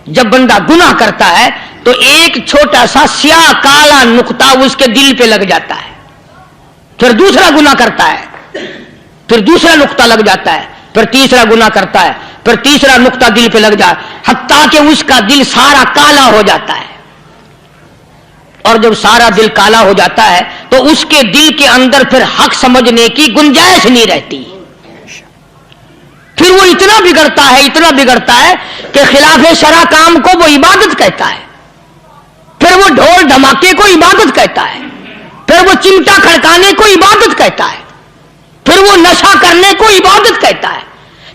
جب بندہ گناہ کرتا ہے تو ایک چھوٹا سا سیاہ کالا نقطہ اس کے دل پہ لگ جاتا ہے، پھر دوسرا گناہ کرتا ہے، پھر دوسرا نقطہ لگ جاتا ہے، پھر تیسرا گناہ کرتا ہے، پھر تیسرا نقطہ دل پہ لگ جاتا ہے، حتیٰ کہ اس کا دل سارا کالا ہو جاتا ہے۔ اور جب سارا دل کالا ہو جاتا ہے تو اس کے دل کے اندر پھر حق سمجھنے کی گنجائش نہیں رہتی، پھر وہ اتنا بگڑتا ہے کہ خلاف شرع کام کو وہ عبادت کہتا ہے، پھر وہ ڈھول دھماکے کو عبادت کہتا ہے، پھر وہ چمٹا کھڑکانے کو عبادت کہتا ہے، پھر وہ نشہ کرنے کو عبادت کہتا ہے،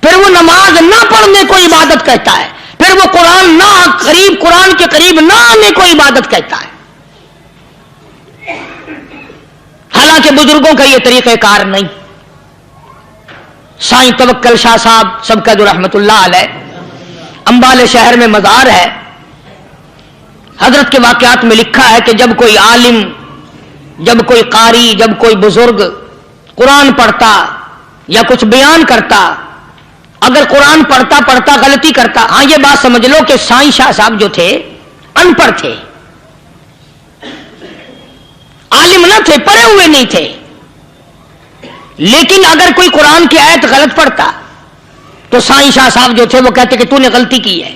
پھر وہ نماز نہ پڑھنے کو عبادت کہتا ہے، پھر وہ قرآن کے قریب نہ آنے کو عبادت کہتا ہے۔ حالانکہ بزرگوں کا یہ طریقہ کار نہیں۔ سائیں توکل شاہ صاحب سب کا جو رحمت اللہ علیہ، امبالے شہر میں مزار ہے، حضرت کے واقعات میں لکھا ہے کہ جب کوئی عالم، جب کوئی قاری، جب کوئی بزرگ قرآن پڑھتا یا کچھ بیان کرتا، اگر قرآن پڑھتا غلطی کرتا، ہاں یہ بات سمجھ لو کہ سائیں شاہ صاحب جو تھے ان پڑھ تھے، عالم نہ تھے، پڑھے ہوئے نہیں تھے، لیکن اگر کوئی قرآن کی آیت غلط پڑھتا تو سائیں شاہ صاحب جو تھے وہ کہتے کہ تو نے غلطی کی ہے،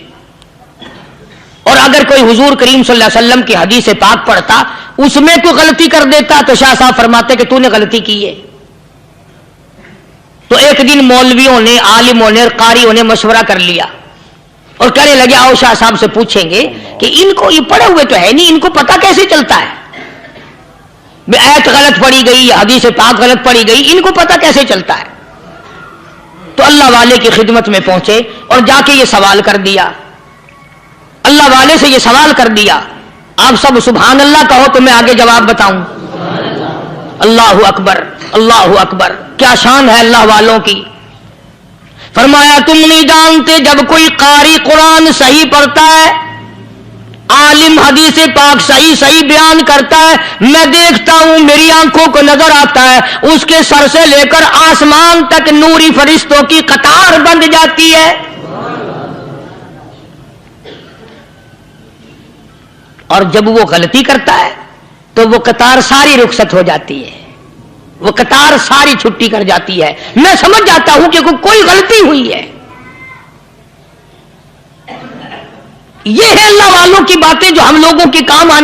اور اگر کوئی حضور کریم صلی اللہ علیہ وسلم کی حدیث پاک پڑھتا اس میں کوئی غلطی کر دیتا تو شاہ صاحب فرماتے کہ تو نے غلطی کی ہے۔ تو ایک دن مولویوں نے، عالموں نے، قاریوں نے مشورہ کر لیا اور کہنے لگے آؤ شاہ صاحب سے پوچھیں گے کہ ان کو، یہ پڑھے ہوئے تو ہے نہیں، ان کو پتہ کیسے چلتا ہے، آیت غلط پڑھی گئی، حدیث پاک غلط پڑھی گئی، ان کو پتہ کیسے چلتا ہے؟ تو اللہ والے کی خدمت میں پہنچے اور جا کے یہ سوال کر دیا، اللہ والے سے یہ سوال کر دیا۔ آپ سب سبحان اللہ کہو تو میں آگے جواب بتاؤں۔ اللہ اکبر، اللہ اکبر، کیا شان ہے اللہ والوں کی۔ فرمایا تم نہیں جانتے جب کوئی قاری قرآن صحیح پڑھتا ہے، عالم حدیث پاک صحیح بیان کرتا ہے، میں دیکھتا ہوں، میری آنکھوں کو نظر آتا ہے، اس کے سر سے لے کر آسمان تک نوری فرشتوں کی قطار بند جاتی ہے، اور جب وہ غلطی کرتا ہے تو وہ قطار ساری رخصت ہو جاتی ہے، وہ قطار ساری چھٹی کر جاتی ہے، میں سمجھ جاتا ہوں کہ کوئی غلطی ہوئی ہے۔ یہ ہے اللہ والوں کی باتیں جو ہم لوگوں کے کام آنے